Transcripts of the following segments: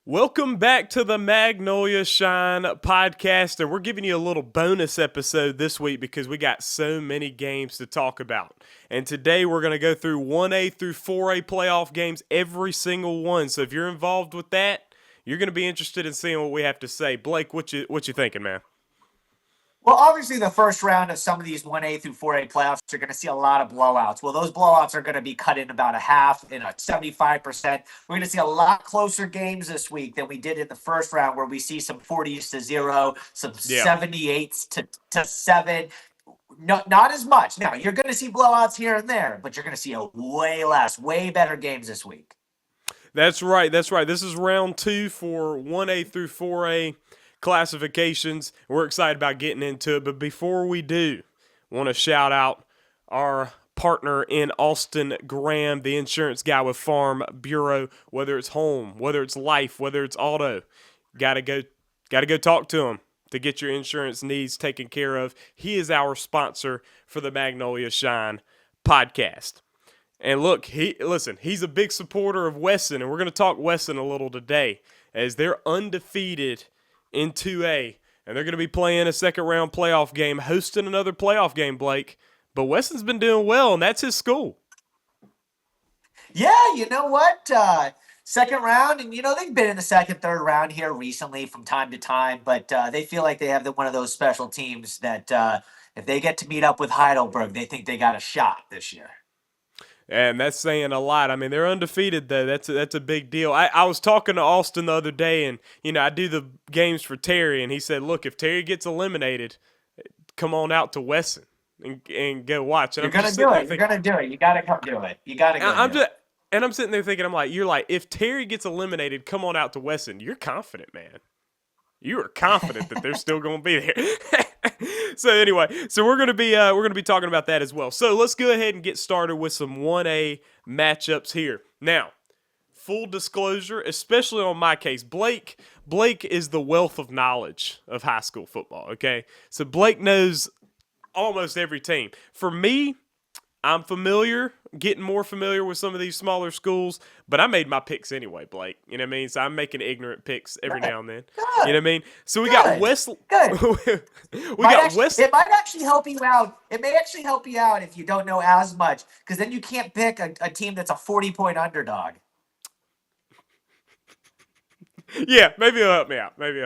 Welcome back to the Magnolia Shine podcast, and we're giving you a little bonus episode this week because we got so many games to talk about. And today we're going to go through 1A through 4A playoff games, every single one. So if you're involved with that, you're going to be interested in seeing what we have to say. Blake, what you thinking, man? Well, obviously, the first round of some of these 1A through 4A playoffs are going to see a lot of blowouts. Well, those blowouts are going to be cut in about a half, in a 75%. We're going to see a lot closer games this week than we did in the first round, where we see some 40s to 0, some Yeah. 78s to 7. No, not as much. Now, you're going to see blowouts here and there, but you're going to see a way less, way better games this week. That's right. This is round 2 for 1A through 4A classifications. We're excited about getting into it, but before we do, I want to shout out our partner in Austin, Graham, the insurance guy with Farm Bureau. Whether it's home, whether it's life, whether it's auto, gotta go talk to him to get your insurance needs taken care of. He is our sponsor for the Magnolia Shine podcast. And look, he's a big supporter of Wesson, and we're going to talk Wesson a little today, as they're undefeated in 2A, and they're going to be playing a second-round playoff game, hosting another playoff game, Blake. But Wesson's been doing well, and that's his school. Yeah, you know what? Second round, and they've been in the second, third round here recently from time to time, but they feel like they have one of those special teams that if they get to meet up with Heidelberg, they think they got a shot this year. And that's saying a lot. I mean, they're undefeated, though. That's a big deal. I was talking to Austin the other day, and, I do the games for Terry, and he said, look, if Terry gets eliminated, come on out to Wesson and go watch. And You're going to do it. You're going to do it. You got to come do it. You got to go do it. And I'm sitting there thinking, you're like, if Terry gets eliminated, come on out to Wesson. You're confident, man. You are confident that they're still going to be there. So anyway, we're going to be talking about that as well. So let's go ahead and get started with some 1A matchups here. Now, full disclosure, especially on my case, Blake is the wealth of knowledge of high school football, okay? So Blake knows almost every team. For me, I'm getting more familiar with some of these smaller schools, but I made my picks anyway, Blake. You know what I mean? So I'm making ignorant picks every now and then. Good. You know what I mean? So we got West. Good. It might actually help you out. It may actually help you out if you don't know as much, because then you can't pick a team that's a 40-point underdog. Yeah, maybe it'll help me out. Maybe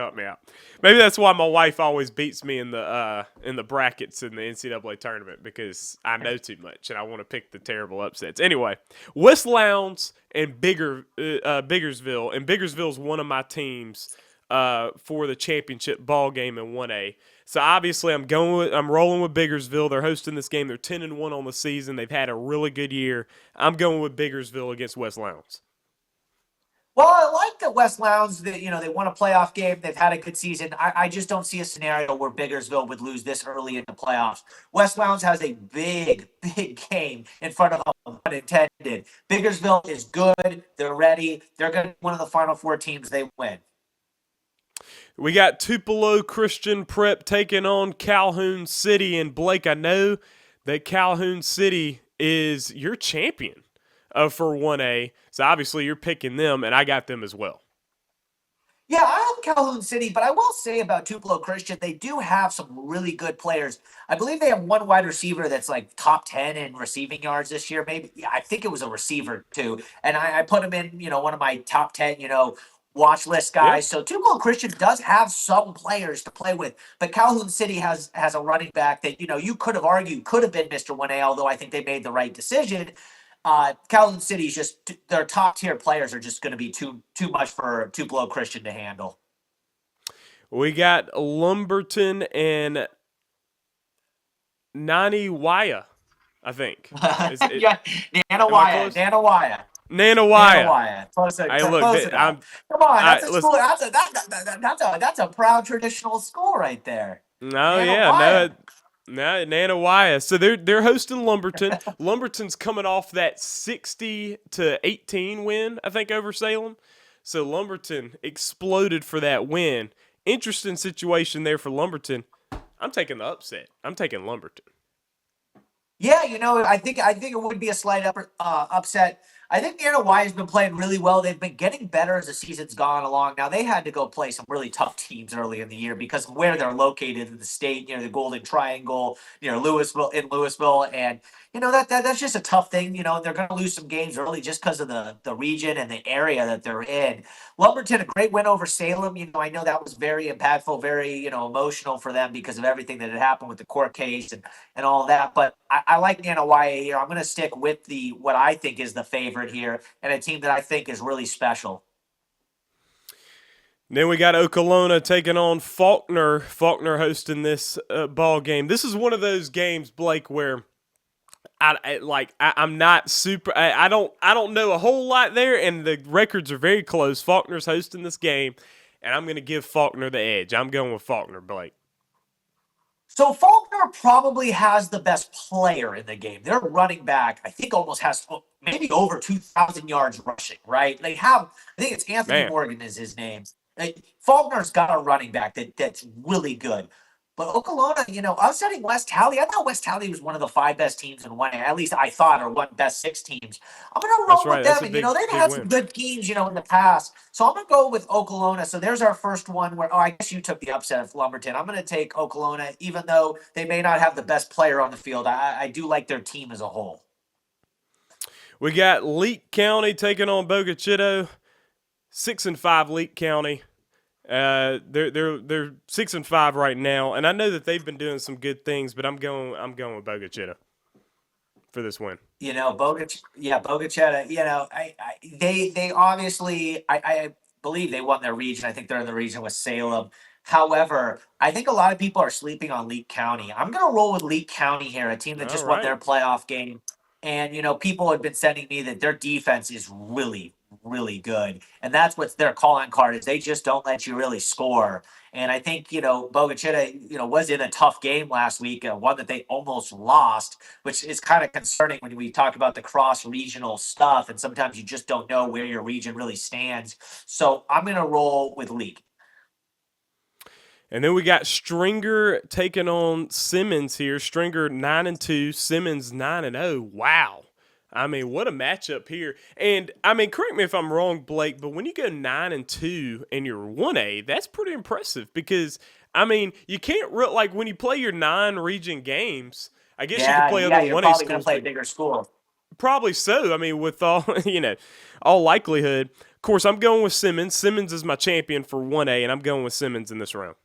that's why my wife always beats me in the brackets in the NCAA tournament, because I know too much and I want to pick the terrible upsets. Anyway, West Lowndes and Biggersville, and Biggersville's one of my teams for the championship ball game in 1A. So obviously I'm rolling with Biggersville. They're hosting this game. They're 10-1 on the season. They've had a really good year. I'm going with Biggersville against West Lowndes. Well, I like that West Lowndes, they won a playoff game. They've had a good season. I just don't see a scenario where Biggersville would lose this early in the playoffs. West Lowndes has a big, big game in front of them, unintended. Biggersville is good. They're ready. They're going to be one of the Final Four teams. They win. We got Tupelo Christian Prep taking on Calhoun City. And Blake, I know that Calhoun City is your champion for 1A. So obviously you're picking them, and I got them as well. Yeah, I have Calhoun City, but I will say about Tupelo Christian, they do have some really good players. I believe they have one wide receiver that's like top 10 in receiving yards this year. Maybe, yeah, I think it was a receiver too. And I put him in, one of my top 10, watch list guys. Yeah. So Tupelo Christian does have some players to play with, but Calhoun City has a running back that, you could have argued could have been Mr. 1A, although I think they made the right decision. Calhoun City's just their top tier players are just going to be too much for Tupelo Christian to handle. We got Lumberton and Naniwaya, I think. Yeah, Nanawaya. Hey, look, come on, that's a school. That's a proud traditional school right there. Nanawaya. So they're hosting Lumberton. Lumberton's coming off that 60-18 win, I think, over Salem. So Lumberton exploded for that win. Interesting situation there for Lumberton. I'm taking the upset. I'm taking Lumberton. Yeah, I think it would be a slight upset. I think NY has been playing really well. They've been getting better as the season's gone along. Now they had to go play some really tough teams early in the year because of where they're located in the state, near the Golden Triangle, near Louisville, and that's just a tough thing. They're going to lose some games early just because of the region and the area that they're in. Lumberton, a great win over Salem. I know that was very impactful, very emotional for them because of everything that had happened with the court case and all that. But I like NYA here. I'm going to stick with the what I think is the favorite here, and a team that I think is really special. Then we got Okolona taking on Faulkner. Faulkner hosting this ball game. This is one of those games, Blake, where I'm not super. I don't know a whole lot there, and the records are very close. Faulkner's hosting this game, and I'm going to give Faulkner the edge. I'm going with Faulkner, Blake. So Faulkner probably has the best player in the game. Their running back, I think, almost has maybe over 2,000 yards rushing. Right? They have. I think it's Anthony Man, Morgan is his name. Faulkner's got a running back that's really good. But Oklahoma, upsetting West Tally, I thought West Tally was one of the five best teams in 1A. At least I thought, or one best six teams. I'm going to that's roll right. with That's them. a And, big they've big had some win. good teams, in the past. So I'm going to go with Oklahoma. So there's our first one where, I guess you took the upset of Lumberton. I'm going to take Oklahoma, even though they may not have the best player on the field. I do like their team as a whole. We got Leake County taking on Boca Chico. 6-5 Leake County. They're 6-5 right now, and I know that they've been doing some good things, but I'm going with Boca Chico for this win. Bogachetta, they obviously, I believe they won their region. I think they're in the region with Salem. However, I think a lot of people are sleeping on Leake County. I'm going to roll with Leake County here, a team that All just won right. their playoff game. And, people have been sending me that their defense is really, really good. And that's what their calling card is. They just don't let you really score. And I think, Bogachita, was in a tough game last week, one that they almost lost, which is kind of concerning when we talk about the cross regional stuff. And sometimes you just don't know where your region really stands. So I'm going to roll with League. And then we got Stringer taking on Simmons here. Stringer 9-2, Simmons 9-0. Wow. I mean, what a matchup here. And I mean, correct me if I'm wrong, Blake, but when you go 9-2 and you're 1A, that's pretty impressive because I mean, you can't like when you play your non-region games. I guess you could play Yeah, other you're 1A probably going to schools, play a but bigger school. probably so. I mean, with all all likelihood. Of course, I'm going with Simmons. Simmons is my champion for 1A, and I'm going with Simmons in this round.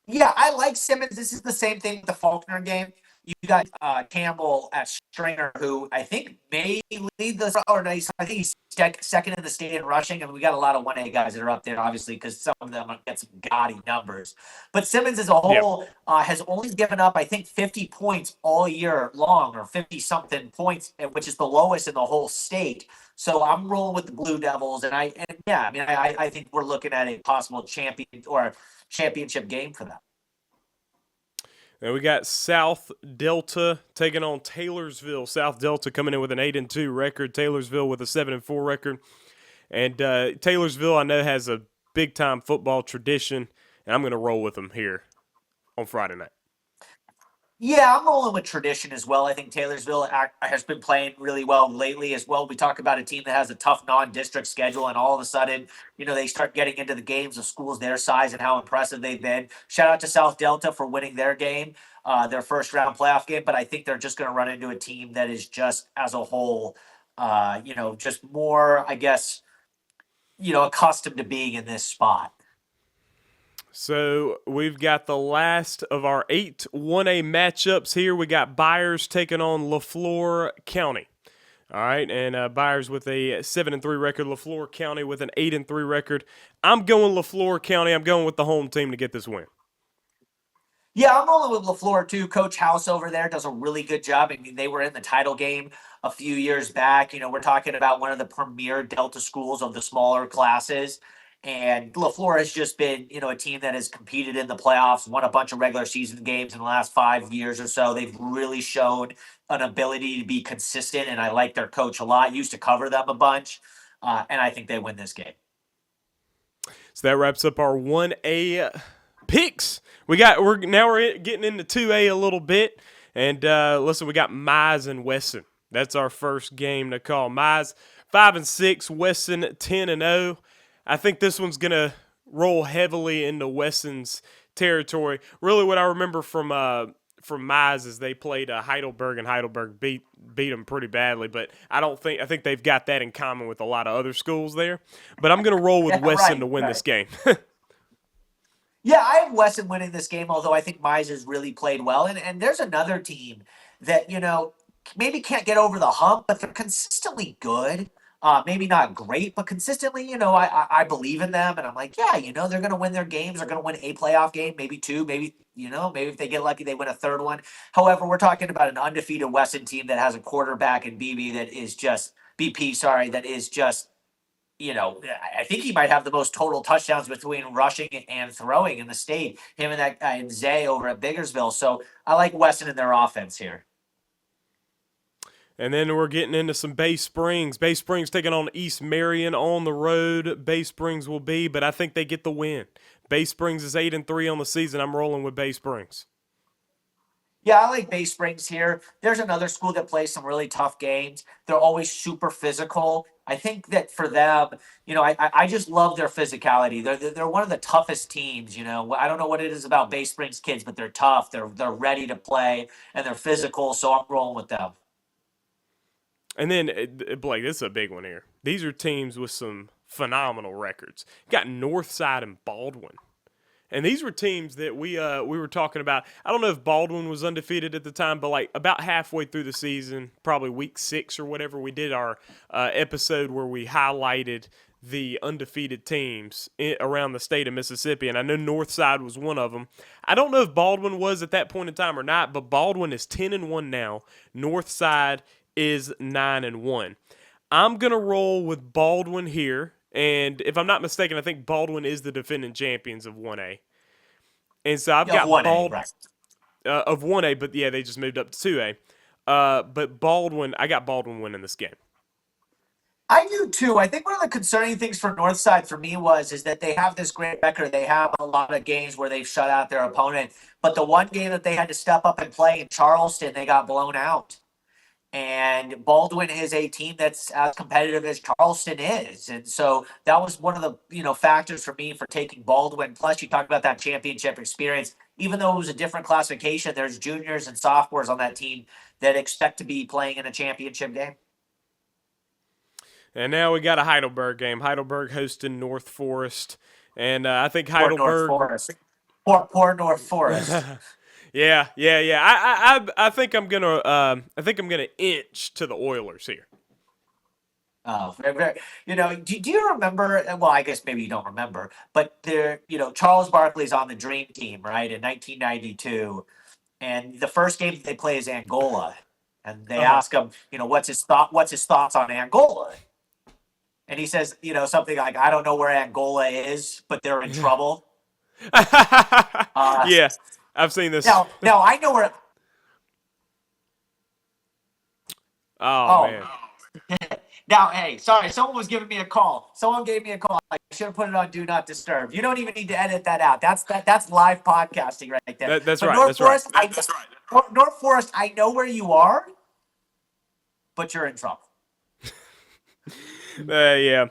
Yeah, I like Simmons. This is the same thing with the Faulkner game. You got Campbell at Stringer, who I think may lead the, or no, I think he's second in the state in rushing. And we got a lot of 1A guys that are up there, obviously, because some of them get some gaudy numbers. But Simmons as a Yeah. whole has only given up, I think, 50 points all year long, or 50 something points, which is the lowest in the whole state. So I'm rolling with the Blue Devils, and yeah, I mean, I think we're looking at a possible championship game for them. And we got South Delta taking on Taylorsville. South Delta coming in with an 8-2 record. Taylorsville with a 7-4 record. And Taylorsville, I know, has a big time football tradition, and I'm going to roll with them here on Friday night. Yeah, I'm rolling with tradition as well. I think Taylorsville has been playing really well lately as well. We talk about a team that has a tough non-district schedule, and all of a sudden, they start getting into the games of schools their size and how impressive they've been. Shout out to South Delta for winning their game, their first round playoff game. But I think they're just going to run into a team that is just as a whole, just more, I guess, accustomed to being in this spot. So we've got the last of our 8 1A matchups here. We got Byers taking on LaFleur County. All right, and Byers with a 7-3 record, LaFleur County with an 8-3 record. I'm going LaFleur County. I'm going with the home team to get this win. Yeah, I'm rolling with LaFleur too. Coach House over there does a really good job. I mean, they were in the title game a few years back. We're talking about one of the premier Delta schools of the smaller classes. And LaFleur has just been, a team that has competed in the playoffs, won a bunch of regular season games in the last 5 years or so. They've really shown an ability to be consistent, and I like their coach a lot. Used to cover them a bunch, and I think they win this game. So that wraps up our 1A picks. We're getting into 2A a little bit, and listen, we got Mize and Wesson. That's our first game to call. Mize 5-6, Weston 10-0. I think this one's gonna roll heavily into Weston's territory. Really, what I remember from Mize is they played Heidelberg, and Heidelberg beat them pretty badly. But I think they've got that in common with a lot of other schools there. But I'm gonna roll with Yeah, Weston to right, win right. this game. Yeah, I have Wesson winning this game, although I think Mize has really played well. And there's another team that, maybe can't get over the hump, but they're consistently good. Maybe not great, but consistently, I believe in them. And I'm like, yeah, they're going to win their games. They're going to win a playoff game, maybe two, maybe if they get lucky, they win a third one. However, we're talking about an undefeated Wesson team that has a quarterback in BP, sorry, that is just I think he might have the most total touchdowns between rushing and throwing in the state. Him and that guy and Zay over at Biggersville. So I like Weston in their offense here. And then we're getting into some Bay Springs. Bay Springs taking on East Marion on the road. Bay Springs will be, but I think they get the win. Bay Springs is 8-3 on the season. I'm rolling with Bay Springs. Yeah, I like Bay Springs here. There's another school that plays some really tough games. They're always super physical. I think that for them, I just love their physicality. They're one of the toughest teams. I don't know what it is about Bay Springs kids, but they're tough. They're ready to play and they're physical. So I'm rolling with them. And then, Blake, this is a big one here. These are teams with some phenomenal records. You got Northside and Baldwin. And these were teams that we were talking about. I don't know if Baldwin was undefeated at the time, but like about halfway through the season, probably week 6 or whatever, we did our episode where we highlighted the undefeated teams around the state of Mississippi. And I know Northside was one of them. I don't know if Baldwin was at that point in time or not, but Baldwin is 10-1 now. Northside is 9-1. I'm going to roll with Baldwin here. And if I'm not mistaken, I think Baldwin is the defending champions of 1A. And so I've got 1A, right. Of 1A, but yeah, they just moved up to 2A. But Baldwin, I got Baldwin winning this game. I do too. I think one of the concerning things for Northside for me is that they have this great record. They have a lot of games where they've shut out their opponent, but the one game that they had to step up and play in Charleston, they got blown out. And Baldwin is a team that's as competitive as Charleston is. And so that was one of the, factors for me for taking Baldwin. Plus, you talked about that championship experience. Even though it was a different classification, there's juniors and sophomores on that team that expect to be playing in a championship game. And now we got a Heidelberg game. Heidelberg hosting North Forest. And I think Poor North Heidelberg. Forest. Poor North Forest. Yeah. I think I'm gonna inch to the Oilers here. Oh, very, very, do you remember? Well, I guess maybe you don't remember, but Charles Barkley's on the Dream Team, right, in 1992, and the first game that they play is Angola, and they ask him, what's his thoughts on Angola, and he says, something like, I don't know where Angola is, but they're in trouble. Yeah, I've seen this. Now I know where. Oh man. Now, hey, sorry, someone was giving me a call. Someone gave me a call. I should have put it on Do Not Disturb. You don't even need to edit that out. That's live podcasting right there. That's but right. North That's Forest, right. North Forest, I know where you are, but you're in trouble. Yeah.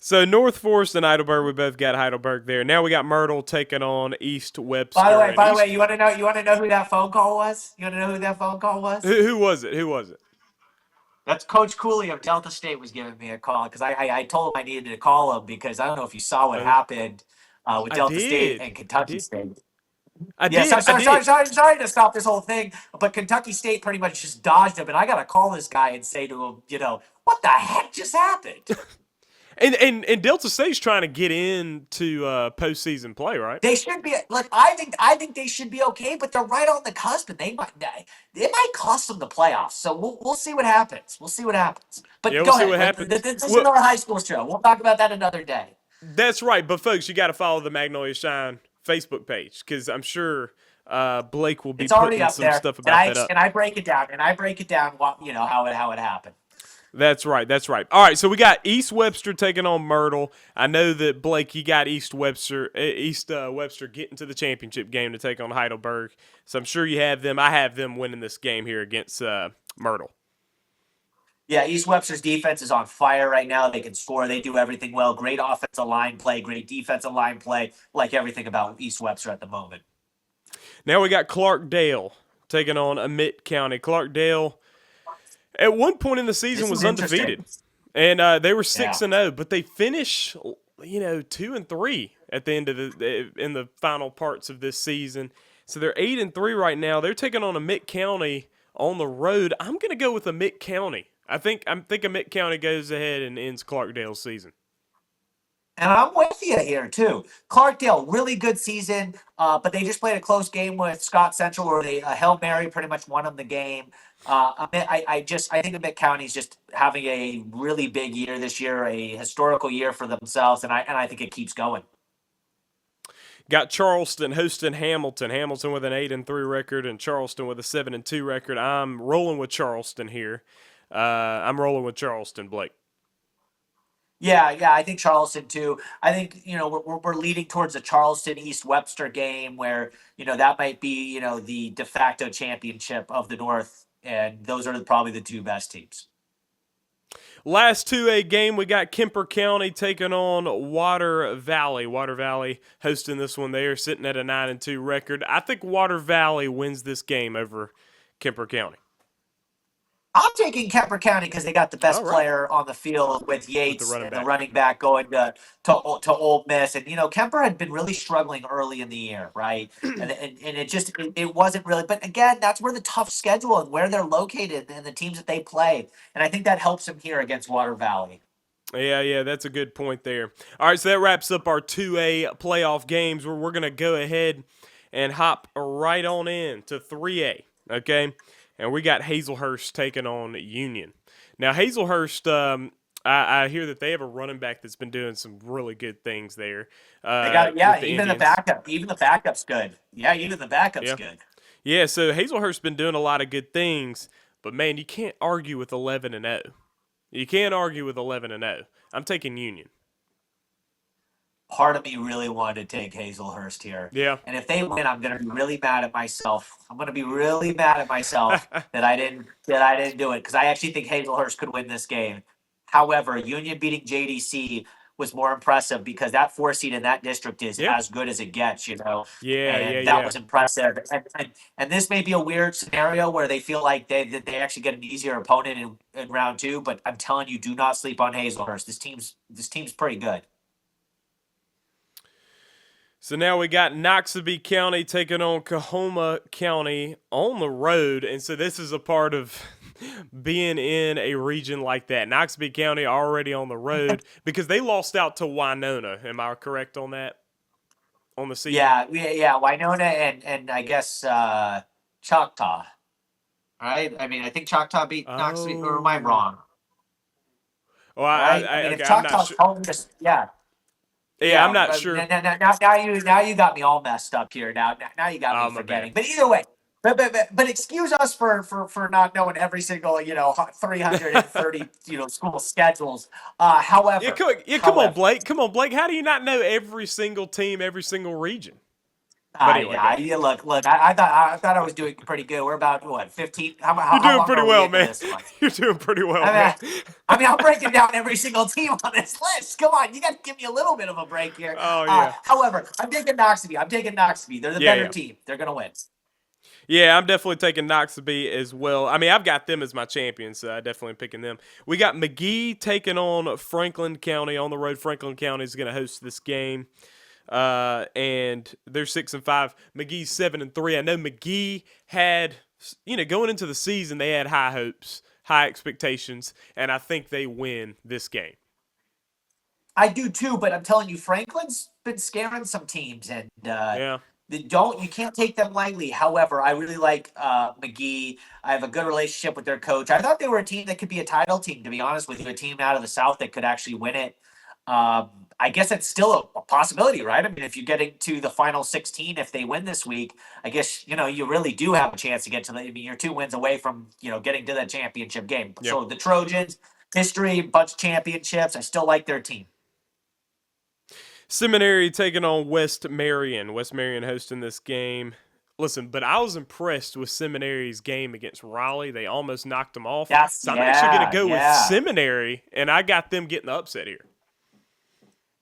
So North Forest and Heidelberg, we both got Heidelberg there. Now we got Myrtle taking on East Webster. By the way, you want to know who that phone call was? You want to know who that phone call was? Who was it? That's Coach Cooley of Delta State was giving me a call because I told him I needed to call him because I don't know if you saw what happened with Delta State and Kentucky State. Sorry to stop this whole thing, but Kentucky State pretty much just dodged him, and I got to call this guy and say to him, what the heck just happened? And Delta State's trying to get into postseason play, right? They should be. Look, I think they should be okay, but they're right on the cusp, and it might cost them the playoffs. So we'll see what happens. But yeah, go ahead. See what happens. This is another high school show. We'll talk about that another day. That's right, but folks, you got to follow the Magnolia Shine Facebook page because I'm sure Blake will be putting some there. stuff about that up. And I break it down. How it happened. That's right. All right, so we got East Webster taking on Myrtle. I know that Blake, you got East Webster getting to the championship game to take on Heidelberg. So I'm sure you have them. I have them winning this game here against Myrtle. Yeah, East Webster's defense is on fire right now. They can score. They do everything well. Great offensive line play, great defensive line play. Like everything about East Webster at the moment. Now we got Clarkdale taking on Emmett County. Clarkdale, at one point in the season, This is was interesting. undefeated, and they were Yeah. 6-0, but they finish, 2-3 at the end of in the final parts of this season. So they're 8-3 right now. They're taking on Emmett County on the road. I'm gonna go with Emmett County. I think Emmett County goes ahead and ends Clarkdale's season. And I'm with you here too. Clarkdale, really good season, but they just played a close game with Scott Central, where they Hail Mary pretty much won them the game. I think Emmett County's just having a really big year this year, a historical year for themselves, and I think it keeps going. Got Charleston hosting Hamilton. Hamilton with an 8-3 record, and Charleston with a 7-2 record. I'm rolling with Charleston here. I'm rolling with Charleston, Blake. Yeah, I think Charleston too. I think we're leading towards a Charleston East Webster game where that might be the de facto championship of the North, and those are probably the two best teams. Last 2A game, we got Kemper County taking on Water Valley. Water Valley hosting this one. They are sitting at a 9-2 record. I think Water Valley wins this game over Kemper County. I'm taking Kemper County because they got the best All right. player on the field with With the Yates running and the back. running back going to Old Miss. And Kemper had been really struggling early in the year, right? And it wasn't really. But again, that's where the tough schedule and where they're located and the teams that they play. And I think that helps them here against Water Valley. Yeah, that's a good point there. All right, so that wraps up our 2A playoff games where we're going to go ahead and hop right on in to 3A, okay? And we got Hazelhurst taking on Union. Now, Hazelhurst, I hear that they have a running back that's been doing some really good things there They got with the even the Indians. backup's good. Yeah, even the backup's Yeah. good. Yeah, so Hazelhurst's been doing a lot of good things, but man, you can't argue with 11-0. You can't argue with 11-0. I'm taking Union. Part of me really wanted to take Hazelhurst here. Yeah. And if they win, I'm going to be really mad at myself. I'm going to be really mad at myself that I didn't do it, because I actually think Hazelhurst could win this game. However, Union beating JDC was more impressive because that 4 seed in that district is Yeah. as good as it gets, Yeah. and that was impressive. And this may be a weird scenario where they feel like they actually get an easier opponent in round two, but I'm telling you, do not sleep on Hazelhurst. This team's pretty good. So now we got Noxubee County taking on Coahoma County on the road. And so this is a part of being in a region like that. Noxubee County already on the road because they lost out to Winona. Am I correct on that? On the season? Yeah. Winona and I guess Choctaw. Right? I mean, I think Choctaw beat Knoxville, or am I Oh. wrong? Oh, Right? I mean, if okay, I'm not Choctaw's sure. home, just yeah, Yeah, I'm yeah. not But sure. now you got me all messed up here. Now you got me Oh, my bad. forgetting. But either way, but excuse us for not knowing every single 330 school schedules. Yeah, However, come on, however. Blake. Come on, Blake. How do you not know every single team, every single region? But I anyway, go yeah, ahead. yeah, look. I thought I was doing pretty good. We're about what 15? How You're how doing long pretty are we well, into man. this one? You're doing pretty well, I man. mean, I'm breaking down every single team on this list. Come on, you got to give me a little bit of a break here. Oh, yeah. However, I'm taking Noxubee. They're the better Yeah. team. They're gonna win. Yeah, I'm definitely taking Noxubee as well. I mean, I've got them as my champions, so I definitely am picking them. We got McGee taking on Franklin County on the road. Franklin County is going to host this game, and they're 6-5. McGee's 7-3. I know McGee had, going into the season, they had high hopes, high expectations, and I think they win this game. I do too, but I'm telling you, Franklin's been scaring some teams, and Yeah. you can't take them lightly. However, I really like McGee. I have a good relationship with their coach. I thought they were a team that could be a title team, to be honest with you, a team out of the South that could actually win it. I guess it's still a possibility, right? I mean, if you get into the final 16, if they win this week, I guess you really do have a chance to get to the. I mean, you're 2 wins away from getting to that championship game. Yep. So the Trojans, history, bunch of championships. I still like their team. Seminary taking on West Marion. West Marion hosting this game. Listen, but I was impressed with Seminary's game against Raleigh. They almost knocked them off. That's So I'm actually going to yeah, go with yeah. Seminary, and I got them getting the upset here.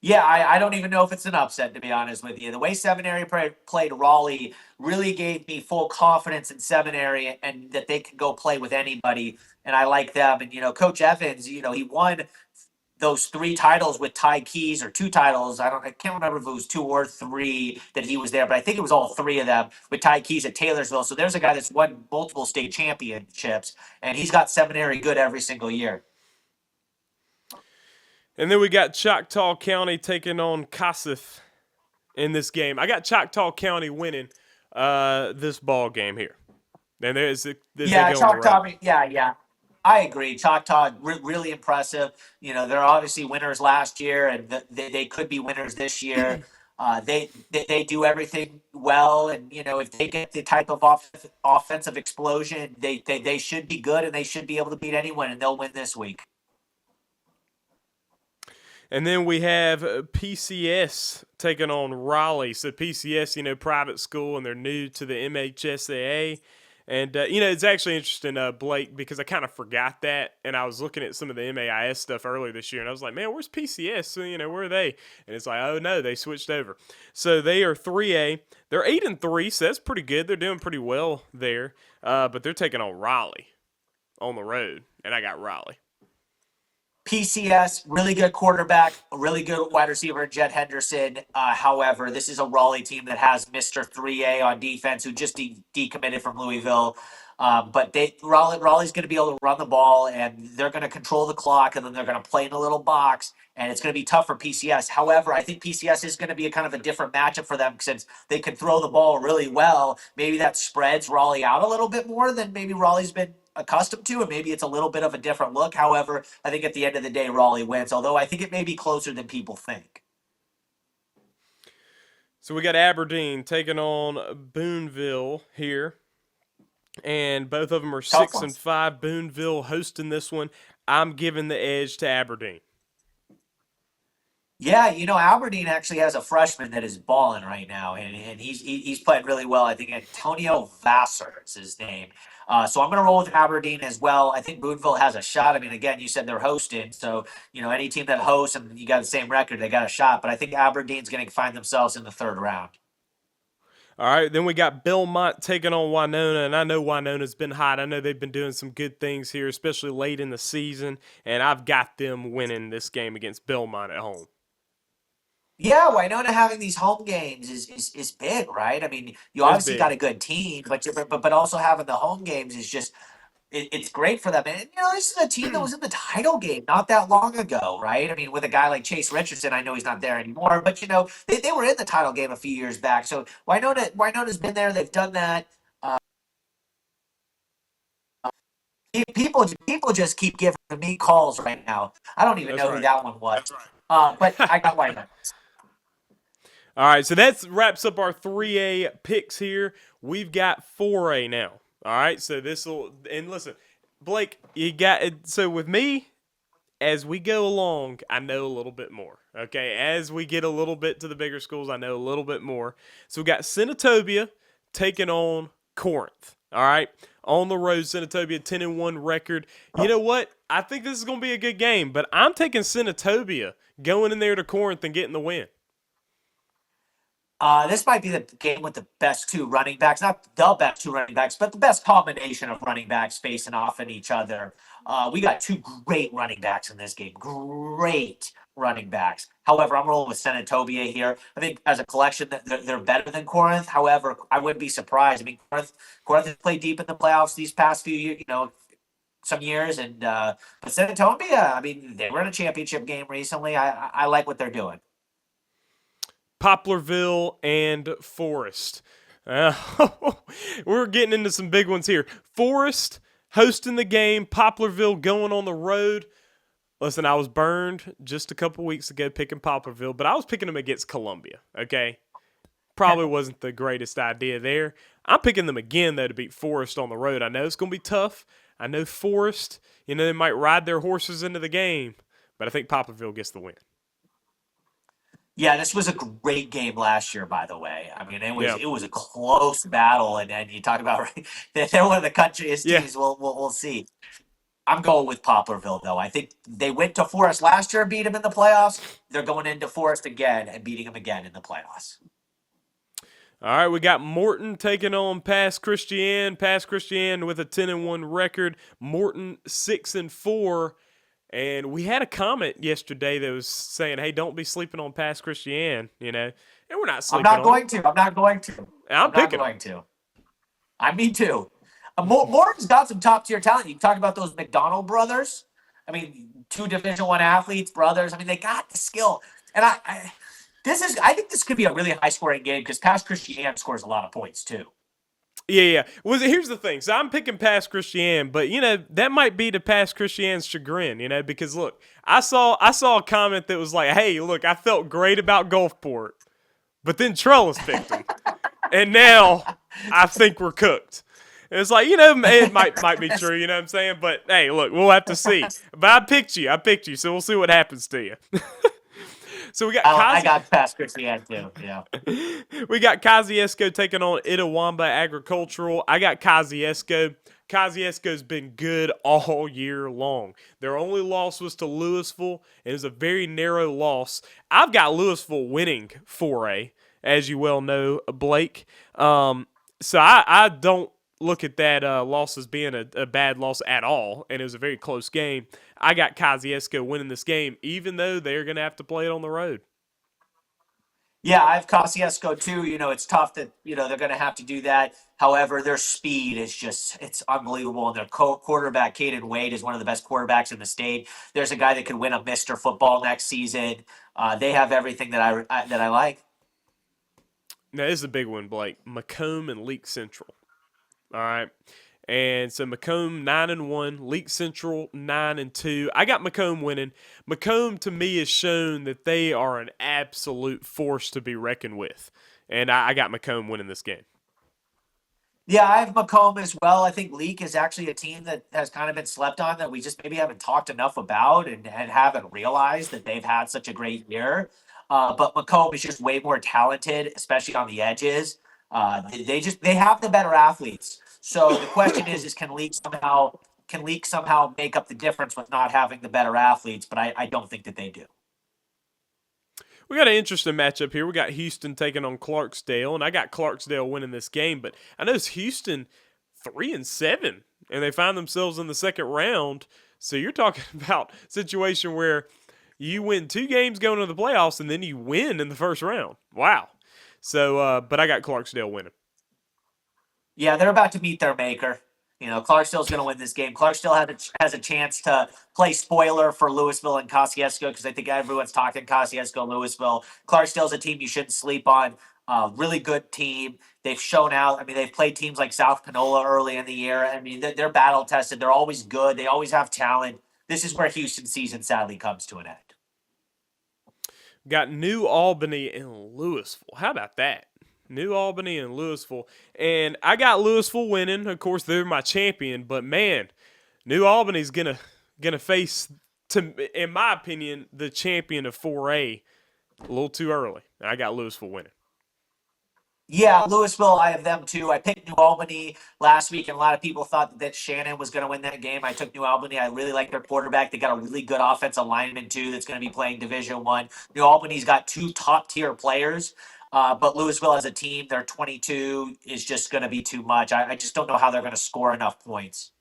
Yeah, I don't even know if it's an upset, to be honest with you. The way Seminary played Raleigh really gave me full confidence in Seminary and that they can go play with anybody. And I like them. And, Coach Evans, he won those three titles with Ty Keys, or two titles. I can't remember if it was two or three that he was there, but I think it was all three of them with Ty Keys at Taylorsville. So there's a guy that's won multiple state championships, and he's got Seminary good every single year. And then we got Choctaw County taking on Kossuth in this game. I got Choctaw County winning this ball game here. And they Yeah, go on the road. Choctaw. Yeah, yeah. I agree. Choctaw really impressive. They're obviously winners last year, and they could be winners this year. They do everything well, and if they get the type of offensive explosion, they should be good, and they should be able to beat anyone, and they'll win this week. And then we have PCS taking on Raleigh. So PCS, private school, and they're new to the MHSAA. And, it's actually interesting, Blake, because I kind of forgot that. And I was looking at some of the MAIS stuff earlier this year, and I was like, man, where's PCS? So, where are they? And it's like, oh, no, they switched over. So they are 3A. They're 8-3, so that's pretty good. They're doing pretty well there. But they're taking on Raleigh on the road, and I got Raleigh. PCS, really good quarterback, a really good wide receiver, Jed Henderson. However, this is a Raleigh team that has Mr. 3A on defense who just decommitted from Louisville. But Raleigh's going to be able to run the ball, and they're going to control the clock, and then they're going to play in a little box, and it's going to be tough for PCS. However, I think PCS is going to be a kind of a different matchup for them since they can throw the ball really well. Maybe that spreads Raleigh out a little bit more than maybe Raleigh's been accustomed to, and maybe it's a little bit of a different look. However, I think at the end of the day, Raleigh wins, although I think it may be closer than people think. So we got Aberdeen taking on Boonville here. And both of them are 6-5. Boonville hosting this one. I'm giving the edge to Aberdeen. Yeah, Aberdeen actually has a freshman that is balling right now, and he's playing really well. I think Antonio Vassar is his name. So I'm going to roll with Aberdeen as well. I think Boonville has a shot. I mean, again, you said they're hosting, so any team that hosts and you got the same record, they got a shot. But I think Aberdeen's going to find themselves in the third round. All right, then we got Belmont taking on Winona, and I know Winona's been hot. I know they've been doing some good things here, especially late in the season, and I've got them winning this game against Belmont at home. Yeah, Winona having these home games is big, right? I mean, you obviously got a good team, but also having the home games is just it's great for them. And this is a team that was in the title game not that long ago, right? I mean, with a guy like Chase Richardson, I know he's not there anymore, but they were in the title game a few years back. So Winona's been there. They've done that. People just keep giving me calls right now. I don't even know who that one was. But I got Winona. All right, so that wraps up our 3A picks here. We've got 4A now. All right, so this will, and listen, Blake, you got it. So with me, as we go along, I know a little bit more. Okay, as we get a little bit to the bigger schools, I know a little bit more. So we got Senatobia taking on Corinth. All right, on the road, Senatobia 10-1 record. You know what? I think this is going to be a good game, but I'm taking Senatobia going in there to Corinth and getting the win. This might be the game with the best two running backs, not the best two running backs, but the best combination of running backs facing off at each other. We got two great running backs in this game. Great running backs. However, I'm rolling with Senatobia here. I think as a collection, they're better than Corinth. However, I wouldn't be surprised. I mean, Corinth has played deep in the playoffs these past few years, some years. And but Senatobia, I mean, they were in a championship game recently. I like what they're doing. Poplarville and Forest. We're getting into some big ones here. Forest hosting the game. Poplarville going on the road. Listen, I was burned just a couple weeks ago picking Poplarville, but I was picking them against Columbia, okay? Probably wasn't the greatest idea there. I'm picking them again, though, to beat Forest on the road. I know it's going to be tough. I know Forest, they might ride their horses into the game, but I think Poplarville gets the win. Yeah, this was a great game last year, by the way. I mean, it was Yeah, it was a close battle, and you talk about right, they're one of the country's yeah. teams. We'll see. I'm going with Poplarville though. I think they went to Forest last year and beat them in the playoffs. They're going into Forest again and beating them again in the playoffs. All right, we got Morton taking on Pass Christian. Pass Christian with a 10-1 record. Morton 6-4. And we had a comment yesterday that was saying, "Hey, don't be sleeping on Pass Christian," and we're not I'm sleeping not on them. going to. I'm not going to. I'm I'm not picking them. going to. I me too. Morton's got some top tier talent. You talk about those McDonald brothers. I mean, two Division 1 athletes, brothers. I mean, they got the skill. And I think this could be a really high scoring game because Pass Christian scores a lot of points too. Yeah. Well, here's the thing. So I'm picking Pass Christian, but that might be to Pass Christian's chagrin, because look, I saw a comment that was like, "Hey, look, I felt great about Gulfport, but then Trellis picked them, and now I think we're cooked." And it's like, it might be true, you know what I'm saying? But hey, look, we'll have to see. But I picked you, so we'll see what happens to you. So we got I Kazi. got Pass Christian too. Yeah. We got Kosciuszko taking on Itawamba Agricultural. I got Kosciuszko. Kosciuszko's been good all year long. Their only loss was to Louisville, and it was a very narrow loss. I've got Louisville winning 4A, as you well know, Blake. So I don't look at that loss as being a bad loss at all, and it was a very close game. I got Kosciuszko winning this game, even though they're going to have to play it on the road. Yeah, I have Kosciuszko too. It's tough that, they're going to have to do that. However, their speed is it's unbelievable. And their quarterback, Caden Wade, is one of the best quarterbacks in the state. There's a guy that could win a Mr. Football next season. They have everything that I like. Now, this is a big one, Blake. Macomb and Leak Central. All right. And so Macomb 9-1, Leak Central 9-2. I got Macomb winning. Macomb to me has shown that they are an absolute force to be reckoned with, and I got Macomb winning this game. Yeah, I have Macomb as well. I think Leak is actually a team that has kind of been slept on that we just maybe haven't talked enough about and haven't realized that they've had such a great year. But Macomb is just way more talented, especially on the edges. They have the better athletes. So the question is can Leak somehow make up the difference with not having the better athletes? But I don't think that they do. We got an interesting matchup here. We got Houston taking on Clarksdale, and I got Clarksdale winning this game. But I know it's Houston 3-7, and they find themselves in the second round. So you're talking about a situation where you win 2 games going to the playoffs, and then you win in the first round. Wow. So, but I got Clarksdale winning. Yeah, they're about to meet their maker. Clarksdale's going to win this game. Clarksdale has a chance to play spoiler for Louisville and Kosciuszko because I think everyone's talking Kosciuszko, Louisville. Clarksdale's a team you shouldn't sleep on. Really good team. They've shown out. I mean, they've played teams like South Panola early in the year. I mean, they're battle tested. They're always good. They always have talent. This is where Houston's season sadly comes to an end. Got New Albany and Louisville. How about that? New Albany and Louisville. And I got Louisville winning. Of course, they're my champion. But man, New Albany's gonna face, in my opinion, the champion of 4A a little too early. I got Louisville winning. Yeah, Louisville, I have them too. I picked New Albany last week, and a lot of people thought that Shannon was going to win that game. I took New Albany. I really like their quarterback. They got a really good offensive lineman too that's going to be playing Division 1. New Albany's got 2 top tier players, but Louisville as a team, their 22 is just going to be too much. I just don't know how they're going to score enough points.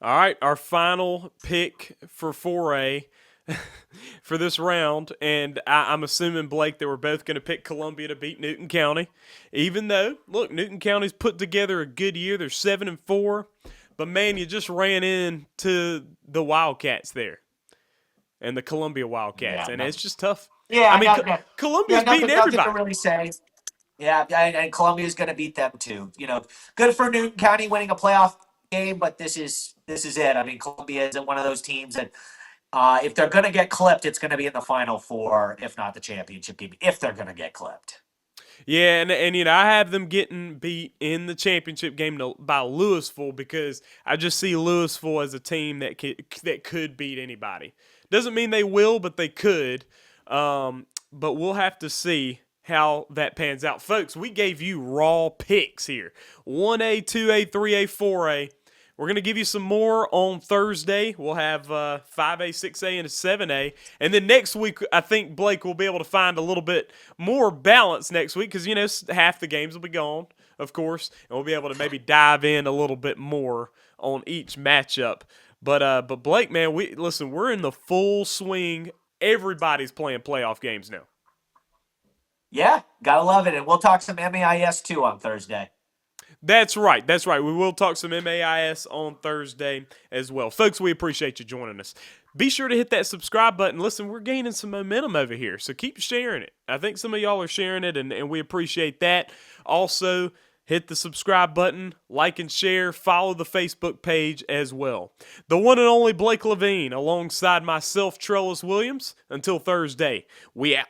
All right, our final pick for 4A for this round, and I'm assuming, Blake, that we're both going to pick Columbia to beat Newton County. Even though, look, Newton County's put together a good year. They're 7-4, but man, you just ran into the Wildcats there, and the Columbia Wildcats, Yeah, and no. it's just tough. Yeah, I mean, yeah, Columbia's beating nothing to everybody. really say. Yeah, and Columbia's going to beat them too. Good for Newton County winning a playoff game, but this is it. I mean, Columbia isn't one of those teams that if they're going to get clipped, it's going to be in the Final Four, if not the championship game. If they're going to get clipped. Yeah, and I have them getting beat in the championship game by Louisville because I just see Louisville as a team that could beat anybody. Doesn't mean they will, but they could. But we'll have to see how that pans out. Folks, we gave you raw picks here. 1A, 2A, 3A, 4A. We're going to give you some more on Thursday. We'll have 5A, 6A, and a 7A. And then next week, I think Blake will be able to find a little bit more balance next week because, half the games will be gone, of course. And we'll be able to maybe dive in a little bit more on each matchup. But Blake, man, we're in the full swing. Everybody's playing playoff games now. Yeah, gotta love it. And we'll talk some MAIS too on Thursday. That's right. We will talk some MAIS on Thursday as well. Folks, we appreciate you joining us. Be sure to hit that subscribe button. Listen, we're gaining some momentum over here, so keep sharing it. I think some of y'all are sharing it, and we appreciate that. Also, hit the subscribe button, like and share, follow the Facebook page as well. The one and only Blake Levine alongside myself, Trellis Williams. Until Thursday, we out.